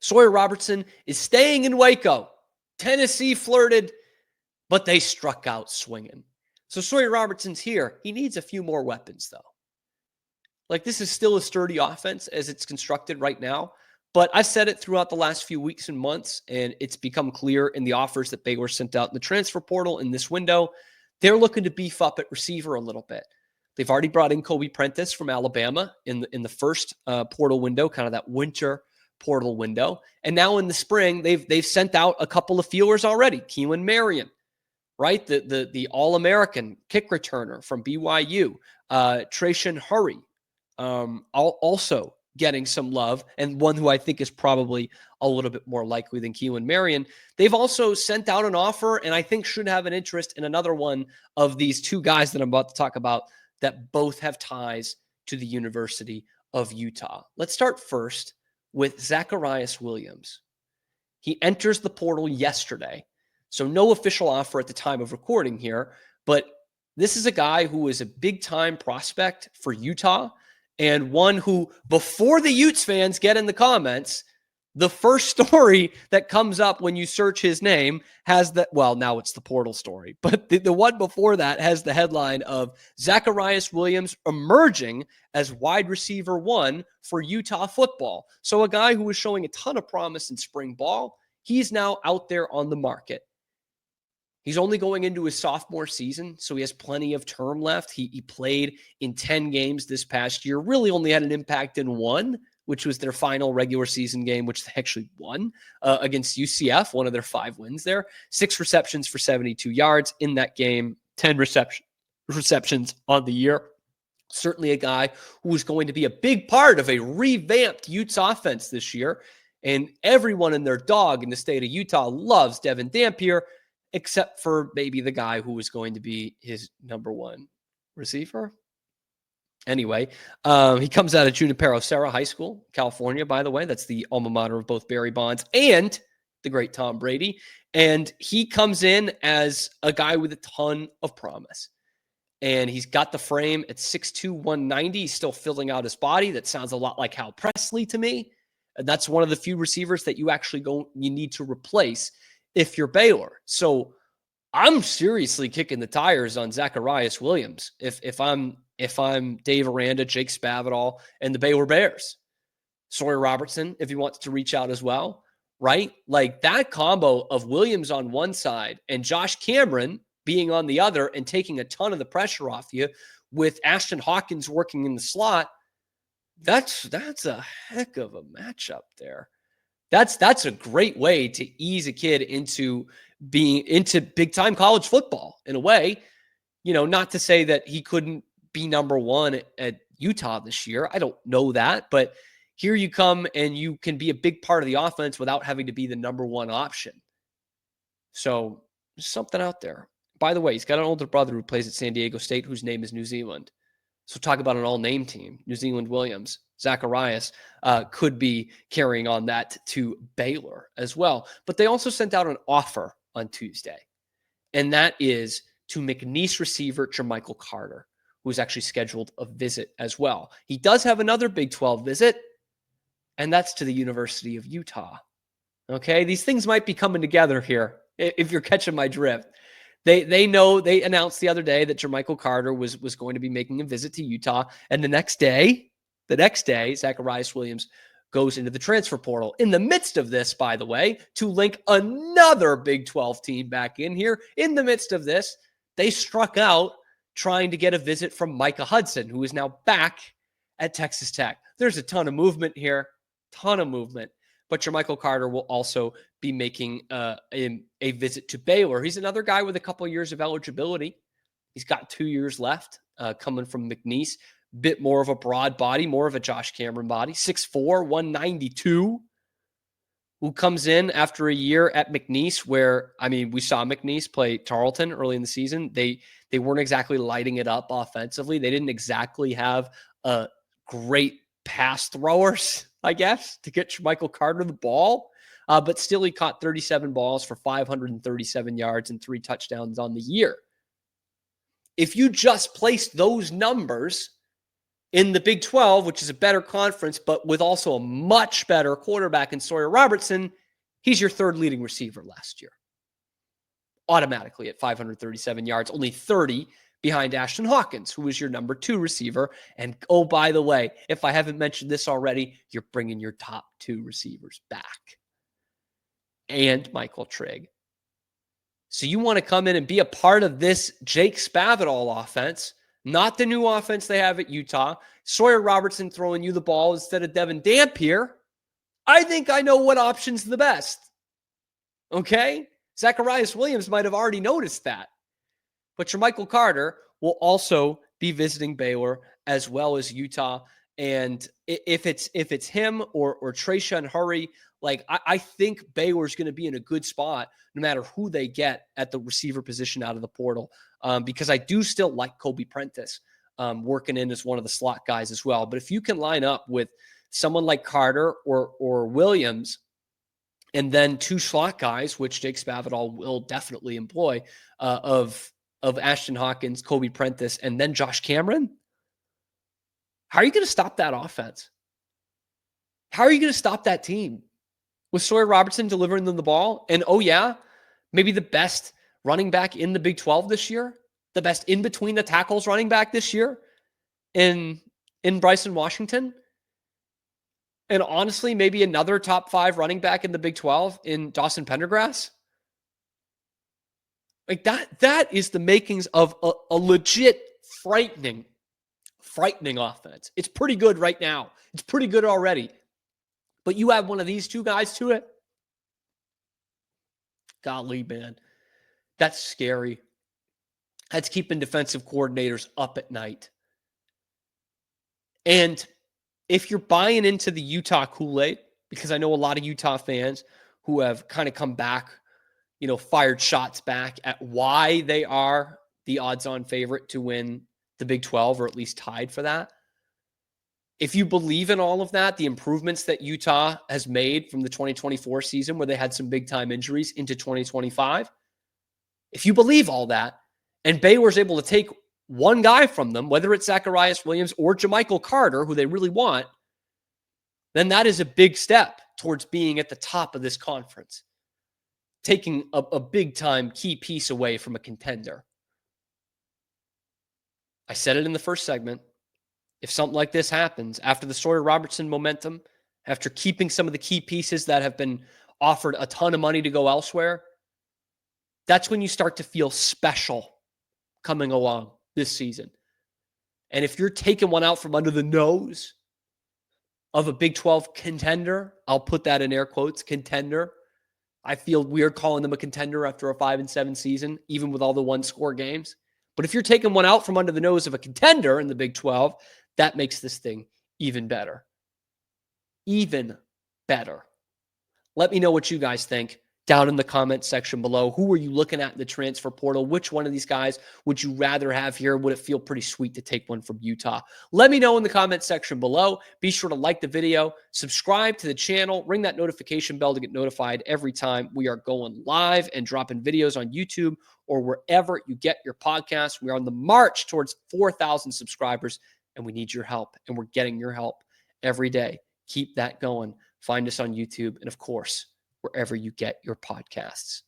Sawyer Robertson is staying in Waco. Tennessee flirted, but they struck out swinging. So Sawyer Robertson's here. He needs a few more weapons, though. Like, this is still a sturdy offense as it's constructed right now. But I've said it throughout the last few weeks and months, and it's become clear in the offers that Baylor sent out in the transfer portal in this window. They're looking to beef up at receiver a little bit. They've already brought in Kobe Prentice from Alabama in the first portal window, kind of that winter portal window. And now in the spring, they've sent out a couple of feelers already. Keelan Marion, right? The All-American kick returner from BYU. Trayshawn Hurry, also getting some love, and one who I think is probably a little bit more likely than Keelan Marion. They've also sent out an offer, and I think should have an interest in another one of these two guys that I'm about to talk about that both have ties to the University of Utah. Let's start first with Zacharyus Williams. He enters the portal yesterday, so no official offer at the time of recording here, but this is a guy who is a big-time prospect for Utah, and one who, before the Utes fans get in the comments, the first story that comes up when you search his name has that, well, now it's the portal story, but the one before that has the headline of Zacharyus Williams emerging as wide receiver 1 for Utah football. So a guy who was showing a ton of promise in spring ball, he's now out there on the market. He's only going into his sophomore season, so he has plenty of term left. He played in 10 games this past year, really only had an impact in one, which was their final regular season game, which they actually won against UCF, one of their 5 wins there. 6 receptions for 72 yards in that game, 10 receptions on the year. Certainly a guy who is going to be a big part of a revamped Utes offense this year, and everyone and their dog in the state of Utah loves Devin Dampier, except for maybe the guy who was going to be his number 1 receiver. Anyway, he comes out of Junipero Serra High School, California, by the way. That's the alma mater of both Barry Bonds and the great Tom Brady. And he comes in as a guy with a ton of promise. And he's got the frame at 6'2", 190. He's still filling out his body. That sounds a lot like Hal Presley to me. And that's one of the few receivers that you need to replace if you're Baylor. So I'm seriously kicking the tires on Zacharyus Williams if I'm Dave Aranda, Jake Spavital, and the Baylor Bears. Sawyer Robertson, if he wants to reach out as well, right? Like that combo of Williams on one side and Josh Cameron being on the other and taking a ton of the pressure off you with Ashtyn Hawkins working in the slot, that's a heck of a matchup there. That's a great way to ease a kid into being into big time college football in a way. You know, not to say that he couldn't be number 1 at Utah this year. I don't know that, but here you come and you can be a big part of the offense without having to be the number 1 option. So there's something out there. By the way, he's got an older brother who plays at San Diego State whose name is New Zealand. So talk about an all-name team. New Zealand Williams. Zacharias could be carrying on that to Baylor as well. But they also sent out an offer on Tuesday, and that is to McNeese receiver Jer'Michael Carter, who's actually scheduled a visit as well. He does have another Big 12 visit, and that's to the University of Utah. Okay, these things might be coming together here, if you're catching my drift. They announced the other day that Jer'Michael Carter was going to be making a visit to Utah, and the next day, Zacharyus Williams goes into the transfer portal. In the midst of this, by the way, to link another Big 12 team back in here, in the midst of this, they struck out trying to get a visit from Micah Hudson, who is now back at Texas Tech. There's a ton of movement here, But Jer'Michael Carter will also be making a visit to Baylor. He's another guy with a couple of years of eligibility. He's got 2 years left, coming from McNeese. Bit more of a broad body, more of a Josh Cameron body. 6'4", 192, who comes in after a year at McNeese where, I mean, we saw McNeese play Tarleton early in the season. They weren't exactly lighting it up offensively. They didn't exactly have great pass throwers, I guess, to get Jer'Michael Carter the ball. But still, he caught 37 balls for 537 yards and 3 touchdowns on the year. If you just place those numbers In the Big 12, which is a better conference, but with also a much better quarterback in Sawyer Robertson, he's your third leading receiver last year. Automatically at 537 yards, only 30 behind Ashtyn Hawkins, who was your number 2 receiver. And oh, by the way, if I haven't mentioned this already, you're bringing your top 2 receivers back. And Michael Trigg. So you want to come in and be a part of this Jake Spavital offense, not the new offense they have at Utah. Sawyer Robertson throwing you the ball instead of Devin Dampier. I think I know what option's the best. Okay? Zacharyus Williams might have already noticed that. But Jer'Michael Carter will also be visiting Baylor as well as Utah. And if it's him or Trayshawn Hurry, like I think Baylor's going to be in a good spot no matter who they get at the receiver position out of the portal. Because I do still like Kobe Prentice working in as one of the slot guys as well. But if you can line up with someone like Carter or Williams, and then 2 slot guys, which Jake Spavital will definitely employ, of Ashtyn Hawkins, Kobe Prentice, and then Josh Cameron, how are you going to stop that offense? How are you going to stop that team? With Sawyer Robertson delivering them the ball, and oh yeah, maybe the best running back in the Big 12 this year, the best in between the tackles running back this year in Bryson Washington. And honestly, maybe another top 5 running back in the Big 12 in Dawson Pendergrass. Like that is the makings of a legit frightening offense. It's pretty good right now. It's pretty good already. But you add one of these 2 guys to it. Golly, man. That's scary. That's keeping defensive coordinators up at night. And if you're buying into the Utah Kool-Aid, because I know a lot of Utah fans who have kind of come back, fired shots back at why they are the odds-on favorite to win the Big 12, or at least tied for that. If you believe in all of that, the improvements that Utah has made from the 2024 season where they had some big-time injuries into 2025, if you believe all that, and Baylor's able to take one guy from them, whether it's Zacharyus Williams or Jer'Michael Carter, who they really want, then that is a big step towards being at the top of this conference, taking a big-time key piece away from a contender. I said it in the first segment. If something like this happens after the Sawyer Robertson momentum, after keeping some of the key pieces that have been offered a ton of money to go elsewhere, that's when you start to feel special coming along this season. And if you're taking one out from under the nose of a Big 12 contender, I'll put that in air quotes, contender. I feel weird calling them a contender after a 5-7 season, even with all the 1-score games. But if you're taking one out from under the nose of a contender in the Big 12, that makes this thing even better. Even better. Let me know what you guys think down in the comment section below. Who are you looking at in the transfer portal? Which one of these guys would you rather have here? Would it feel pretty sweet to take one from Utah? Let me know in the comment section below. Be sure to like the video, subscribe to the channel, ring that notification bell to get notified every time we are going live and dropping videos on YouTube or wherever you get your podcasts. We are on the march towards 4,000 subscribers, and we need your help, and we're getting your help every day. Keep that going. Find us on YouTube and, of course, wherever you get your podcasts.